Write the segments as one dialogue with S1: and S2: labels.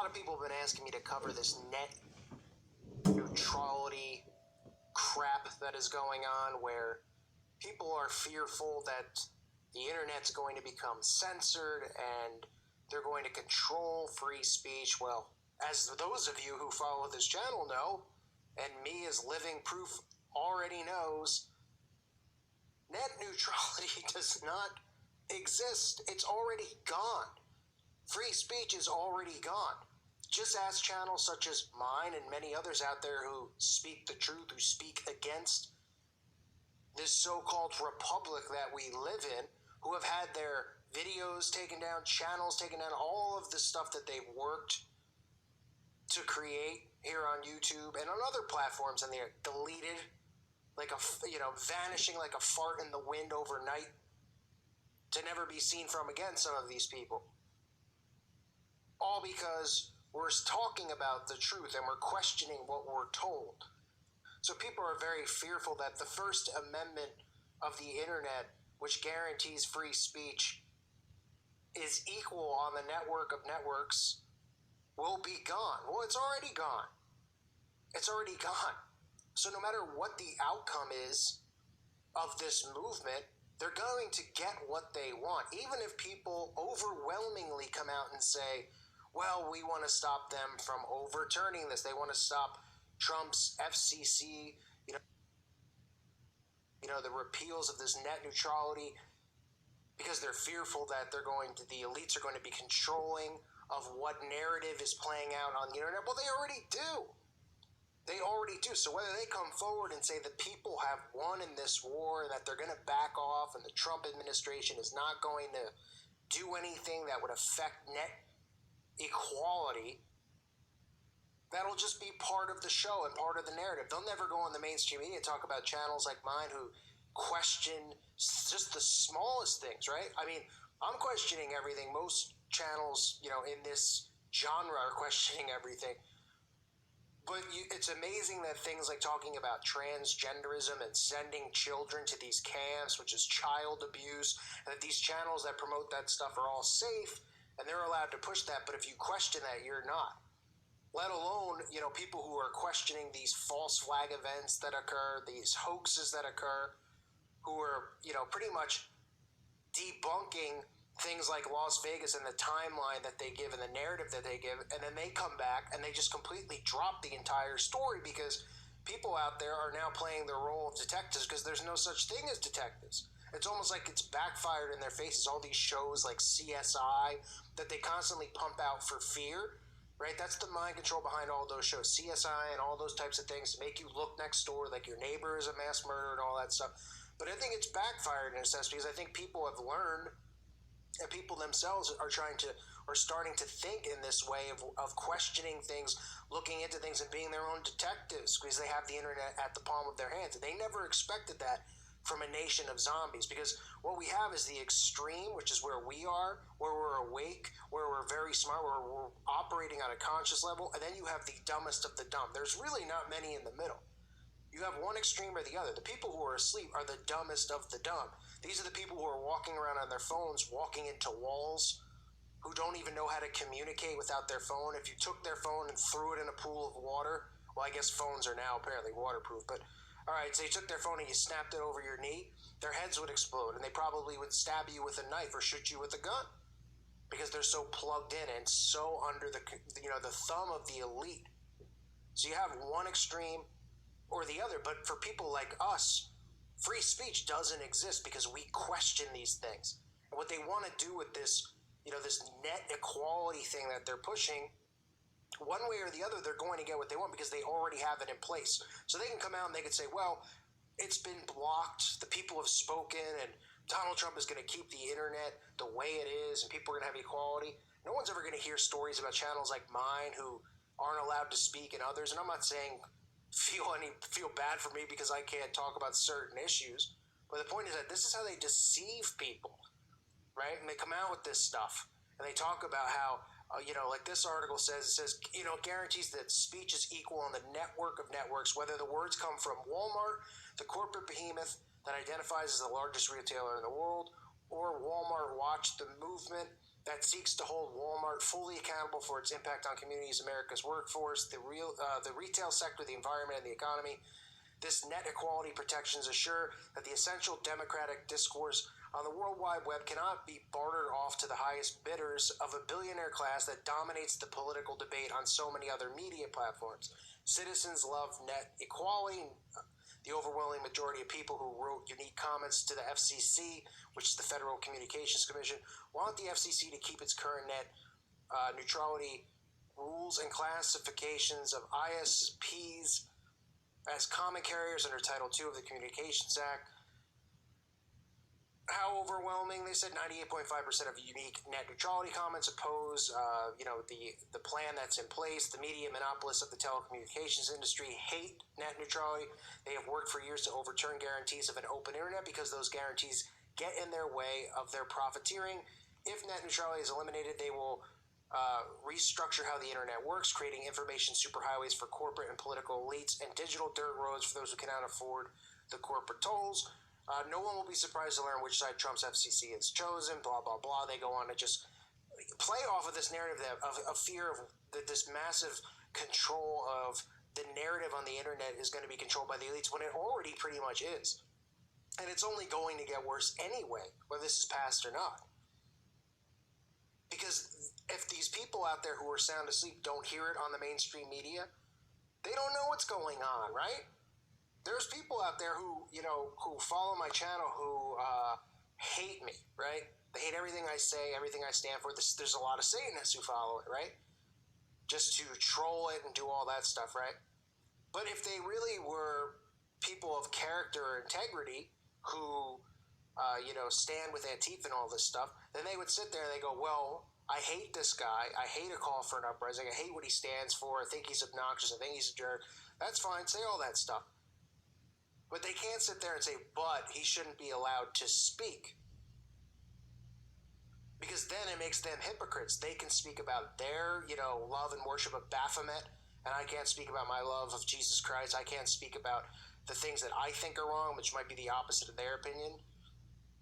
S1: lot of people have been asking me to cover this net neutrality crap that is going on, where people are fearful that the internet's going to become censored and they're going to control free speech. Well, as those of you who follow this channel know, and me as living proof already knows, net neutrality does not exist. It's already gone. Free speech is already gone. Just ask channels such as mine and many others out there who speak the truth, who speak against this so-called republic that we live in, who have had their videos taken down, channels taken down, all of the stuff that they've worked to create here on YouTube and on other platforms, and they're deleted, like vanishing like a fart in the wind overnight, to never be seen from again, some of these people. All because we're talking about the truth and we're questioning what we're told. So people are very fearful that the First Amendment of the internet, which guarantees free speech, is equal on the network of networks, will be gone. Well, it's already gone. It's already gone. So no matter what the outcome is of this movement, they're going to get what they want. Even if people overwhelmingly come out and say, well, we want to stop them from overturning this. They want to stop Trump's FCC, the repeals of this net neutrality, because they're fearful that the elites are going to be controlling of what narrative is playing out on the internet. Well, they already do. They already do. So whether they come forward and say the people have won in this war and that they're going to back off and the Trump administration is not going to do anything that would affect net equality, that'll just be part of the show and part of the narrative. They'll never go on the mainstream media and talk about channels like mine who question just the smallest things, right? I mean, I'm questioning everything. Most channels, in this genre are questioning everything. But it's amazing that things like talking about transgenderism and sending children to these camps, which is child abuse, and that these channels that promote that stuff are all safe and they're allowed to push that. But if you question that, you're not. Let alone, people who are questioning these false flag events that occur, these hoaxes that occur, who are, pretty much debunking things like Las Vegas and the timeline that they give and the narrative that they give, and then they come back and they just completely drop the entire story because people out there are now playing the role of detectives because there's no such thing as detectives. It's almost like it's backfired in their faces. All these shows like CSI that they constantly pump out for fear, right? That's the mind control behind all those shows, CSI and all those types of things, to make you look next door like your neighbor is a mass murderer and all that stuff. But I think it's backfired in a sense because I think people have learned, and people themselves are starting to think in this way of questioning things, looking into things, and being their own detectives because they have the internet at the palm of their hands. And they never expected that from a nation of zombies, because what we have is the extreme, which is where we are, where we're awake, where we're very smart, where we're operating on a conscious level, and then you have the dumbest of the dumb. There's really not many in the middle. You have one extreme or the other. The people who are asleep are the dumbest of the dumb. These are the people who are walking around on their phones, walking into walls, who don't even know how to communicate without their phone. If you took their phone and threw it in a pool of water, well, I guess phones are now apparently waterproof, but all right, so you took their phone and you snapped it over your knee, their heads would explode, and they probably would stab you with a knife or shoot you with a gun because they're so plugged in and so under the thumb of the elite. So you have one extreme or the other, but for people like us, free speech doesn't exist because we question these things. And what they want to do with this, this net equality thing that they're pushing, one way or the other, they're going to get what they want because they already have it in place. So they can come out and they can say, well, it's been blocked, the people have spoken, and Donald Trump is going to keep the internet the way it is, and people are going to have equality. No one's ever going to hear stories about channels like mine who aren't allowed to speak, and others. And I'm not saying feel bad for me because I can't talk about certain issues, but the point is that this is how they deceive people, right? And they come out with this stuff and they talk about how like this article says, it guarantees that speech is equal on the network of networks, whether the words come from Walmart, the corporate behemoth that identifies as the largest retailer in the world, or Walmart Watch, the movement that seeks to hold Walmart fully accountable for its impact on communities, America's workforce, the retail sector, the environment, and the economy. This net equality protections assure that the essential democratic discourse on the World Wide Web cannot be bartered off to the highest bidders of a billionaire class that dominates the political debate on so many other media platforms. Citizens love net equality. The overwhelming majority of people who wrote unique comments to the FCC, which is the Federal Communications Commission, want the FCC to keep its current net neutrality rules and classifications of ISPs as common carriers under Title II of the Communications Act. How overwhelming? They said 98.5% of unique net neutrality comments oppose, the plan that's in place. The media monopolists of the telecommunications industry hate net neutrality. They have worked for years to overturn guarantees of an open internet because those guarantees get in their way of their profiteering. If net neutrality is eliminated, they will restructure how the internet works, creating information superhighways for corporate and political elites and digital dirt roads for those who cannot afford the corporate tolls. No one will be surprised to learn which side Trump's FCC has chosen, blah, blah, blah. They go on to just play off of this narrative of fear of this massive control of the narrative on the internet is going to be controlled by the elites when it already pretty much is. And it's only going to get worse anyway, whether this is passed or not. Because if these people out there who are sound asleep don't hear it on the mainstream media, they don't know what's going on, right? There's people out there who follow my channel who hate me, right? They hate everything I say, everything I stand for. There's a lot of Satanists who follow it, right? Just to troll it and do all that stuff, right? But if they really were people of character or integrity who, stand with Antifa and all this stuff, then they would sit there and they go, well, I hate this guy. I hate a call for an uprising. I hate what he stands for. I think he's obnoxious. I think he's a jerk. That's fine. Say all that stuff. But they can't sit there and say, but he shouldn't be allowed to speak. Because then it makes them hypocrites. They can speak about their, love and worship of Baphomet, and I can't speak about my love of Jesus Christ. I can't speak about the things that I think are wrong, which might be the opposite of their opinion.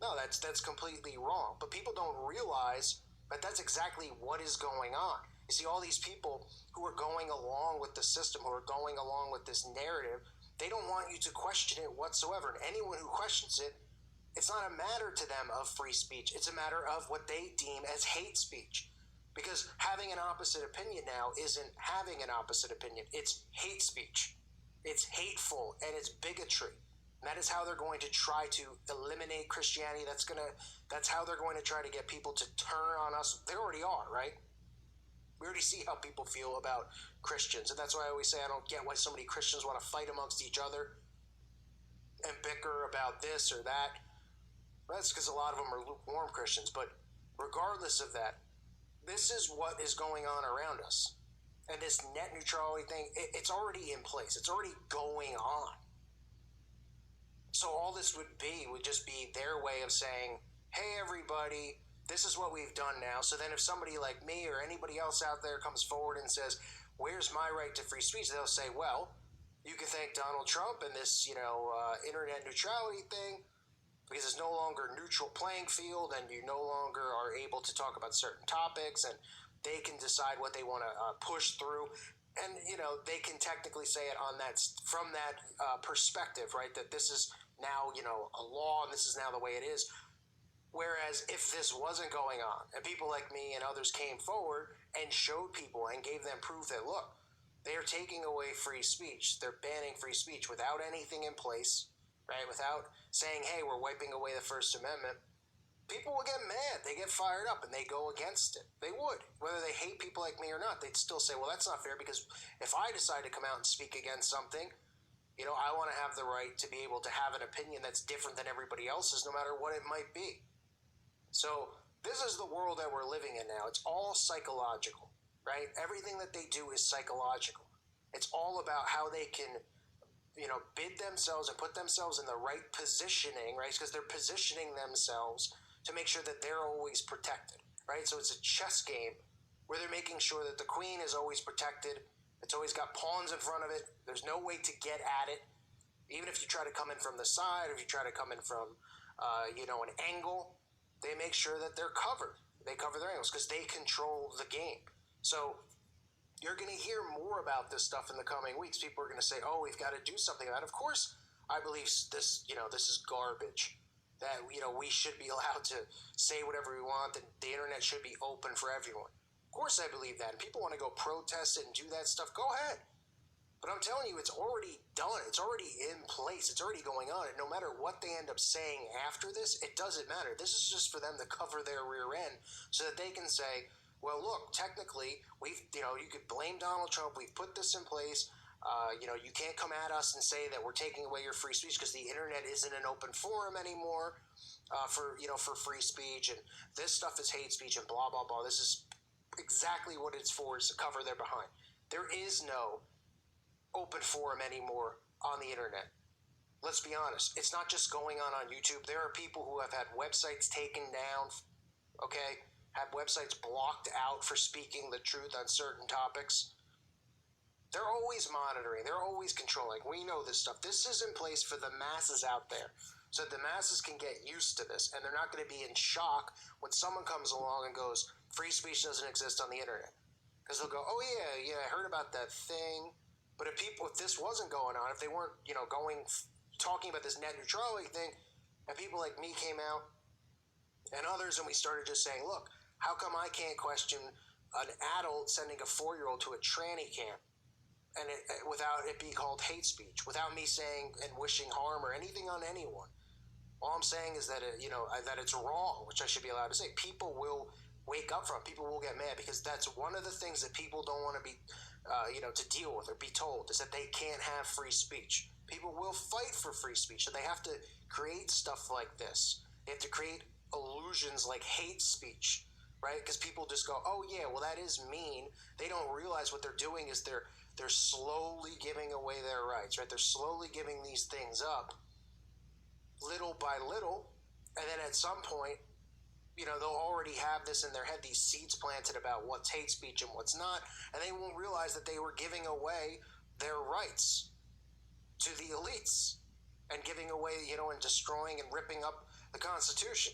S1: No, that's completely wrong. But people don't realize that that's exactly what is going on. You see, all these people who are going along with the system, who are going along with this narrative, they don't want you to question it whatsoever. And anyone who questions it, it's not a matter to them of free speech. It's a matter of what they deem as hate speech. Because having an opposite opinion now isn't having an opposite opinion. It's hate speech. It's hateful and it's bigotry. And that is how they're going to try to eliminate Christianity. That's how they're going to try to get people to turn on us. They already are, right? We already see how people feel about Christians. And that's why I always say I don't get why so many Christians want to fight amongst each other and bicker about this or that. That's because a lot of them are lukewarm Christians. But regardless of that, this is what is going on around us. And this net neutrality thing, it's already in place. It's already going on. So all this would just be their way of saying, hey, everybody, this is what we've done now. So then if somebody like me or anybody else out there comes forward and says, where's my right to free speech? They'll say, well, you can thank Donald Trump and this, internet neutrality thing, because it's no longer a neutral playing field and you no longer are able to talk about certain topics and they can decide what they want to push through. And, they can technically say it from that perspective, right? That this is now, a law and this is now the way it is. Whereas if this wasn't going on and people like me and others came forward and showed people and gave them proof that, look, they are taking away free speech. They're banning free speech without anything in place, right? Without saying, hey, we're wiping away the First Amendment. People will get mad. They get fired up and they go against it. They would. Whether they hate people like me or not, they'd still say, well, that's not fair because if I decide to come out and speak against something, I want to have the right to be able to have an opinion that's different than everybody else's, no matter what it might be. So this is the world that we're living in now. It's all psychological, right? Everything that they do is psychological. It's all about how they can, bid themselves and put themselves in the right positioning, right? Because they're positioning themselves to make sure that they're always protected, right? So it's a chess game where they're making sure that the queen is always protected. It's always got pawns in front of it. There's no way to get at it. Even if you try to come in from the side, or if you try to come in from, an angle, they make sure that they're covered. They cover their angles because they control the game. So you're going to hear more about this stuff in the coming weeks. People are going to say, oh, we've got to do something about it. Of course, I believe this, this is garbage. That, we should be allowed to say whatever we want, that the internet should be open for everyone. Of course I believe that. And people want to go protest it and do that stuff. Go ahead. But I'm telling you, it's already done. It's already in place. It's already going on. And no matter what they end up saying after this, it doesn't matter. This is just for them to cover their rear end so that they can say, well, look, technically, you could blame Donald Trump. We've put this in place. You can't come at us and say that we're taking away your free speech because the internet isn't an open forum anymore for free speech, and this stuff is hate speech and blah, blah, blah. This is exactly what it's for, is to cover their behind. There is no open forum anymore on the internet. Let's be honest. It's not just going on YouTube. There are people who have had websites taken down, okay, have websites blocked out for speaking the truth on certain topics. They're always monitoring. They're always controlling. We know this stuff. This is in place for the masses out there, so that the masses can get used to this, and they're not going to be in shock when someone comes along and goes, free speech doesn't exist on the internet. Because they'll go, oh, yeah, I heard about that thing. But if this wasn't going on, if they weren't, talking about this net neutrality thing, and people like me came out and others, and we started just saying, look, how come I can't question an adult sending a 4-year-old to a tranny camp? And without it being called hate speech, without me saying and wishing harm or anything on anyone. All I'm saying is that that it's wrong, which I should be allowed to say. People will wake up from. People will get mad because that's one of the things that people don't want to be, to deal with or be told, is that they can't have free speech. People will fight for free speech, so they have to create stuff like this. They have to create illusions like hate speech, right? Because people just go, oh yeah, well that is mean. They don't realize what they're doing is they're slowly giving away their rights, right? They're slowly giving these things up little by little, and then at some point, they'll already have this in their head, these seeds planted about what's hate speech and what's not, and they won't realize that they were giving away their rights to the elites and giving away, and destroying and ripping up the Constitution.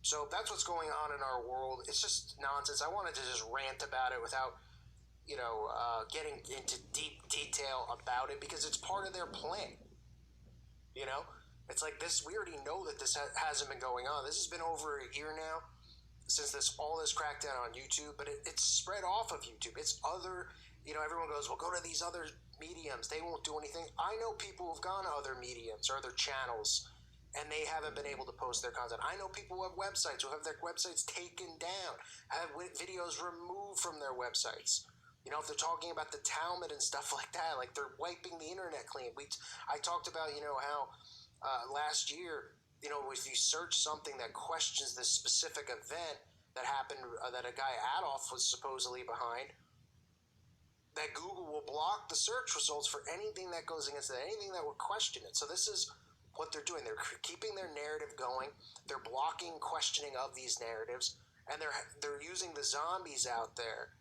S1: So that's what's going on in our world. It's just nonsense. I wanted to just rant about it without getting into deep detail about it, because it's part of their plan. It's like this. We already know that this hasn't been going on. This has been over a year now since all this crackdown on YouTube, but it's spread off of YouTube. It's other, everyone goes, well, go to these other mediums. They won't do anything. I know people who've gone to other mediums or other channels, and they haven't been able to post their content. I know people who have websites who have their websites taken down, have videos removed from their websites. If they're talking about the Talmud and stuff like that, like they're wiping the internet clean. I talked about, how last year, if you search something that questions this specific event that happened, that a guy Adolf was supposedly behind, that Google will block the search results for anything that goes against it, anything that would question it. So this is what they're doing. They're keeping their narrative going. They're blocking questioning of these narratives, and they're using the zombies out there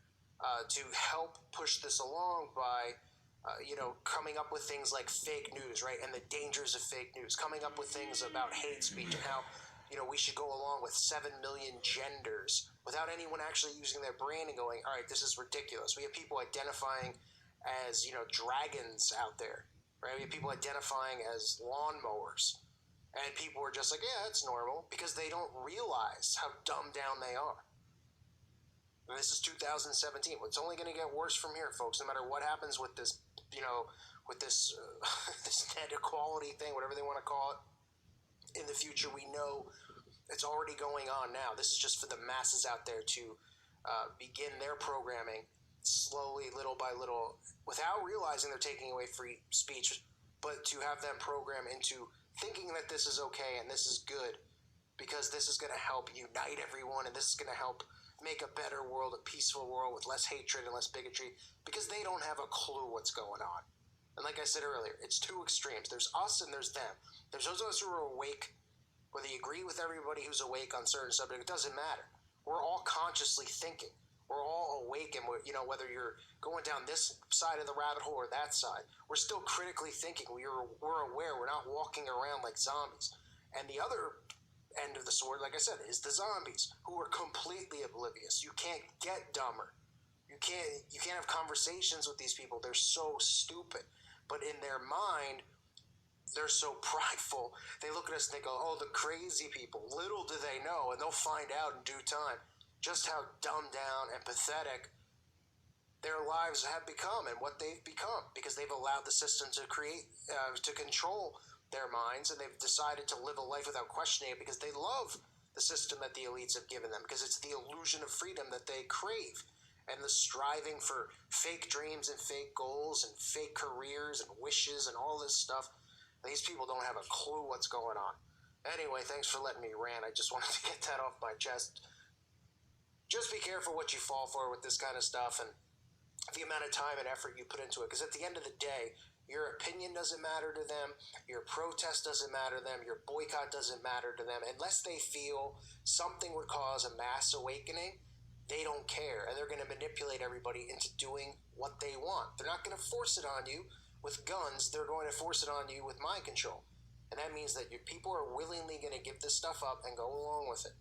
S1: to help push this along by, coming up with things like fake news, right? And the dangers of fake news, coming up with things about hate speech and how, we should go along with 7 million genders without anyone actually using their brain and going, all right, this is ridiculous. We have people identifying as, dragons out there, right? We have people identifying as lawnmowers, and people are just like, yeah, it's normal, because they don't realize how dumbed down they are. And this is 2017. It's only going to get worse from here, folks. No matter what happens with this, with this this net equality thing, whatever they want to call it, in the future, we know it's already going on now. This is just for the masses out there to begin their programming slowly, little by little, without realizing they're taking away free speech, but to have them program into thinking that this is okay and this is good, because this is going to help unite everyone, and this is going to help make a better world, a peaceful world with less hatred and less bigotry, because they don't have a clue what's going on. And like I said earlier, it's two extremes. There's us and there's them. There's those of us who are awake, whether you agree with everybody who's awake on certain subjects, it doesn't matter. We're all consciously thinking. We're all awake, and whether you're going down this side of the rabbit hole or that side, we're still critically thinking. We're aware. We're not walking around like zombies. And the other end of the sword, like I said, is the zombies, who are completely oblivious. You can't get dumber. You can't have conversations with these people. They're so stupid. But in their mind, they're so prideful. They look at us and they go, oh, the crazy people. Little do they know, and they'll find out in due time, just how dumbed down and pathetic their lives have become and what they've become, because they've allowed the system to to control their minds, and they've decided to live a life without questioning it because they love the system that the elites have given them, because it's the illusion of freedom that they crave, and the striving for fake dreams and fake goals and fake careers and wishes and all this stuff. These people don't have a clue what's going on. Anyway, thanks for letting me rant. I just wanted to get that off my chest. Just be careful what you fall for with this kind of stuff, and the amount of time and effort you put into it, because at the end of the day, your opinion doesn't matter to them, your protest doesn't matter to them, your boycott doesn't matter to them. Unless they feel something would cause a mass awakening, they don't care, and they're going to manipulate everybody into doing what they want. They're not going to force it on you with guns. They're going to force it on you with mind control, and that means that your people are willingly going to give this stuff up and go along with it,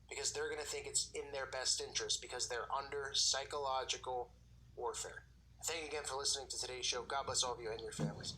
S1: because they're going to think it's in their best interest, because they're under psychological warfare. Thank you again for listening to today's show. God bless all of you and your families.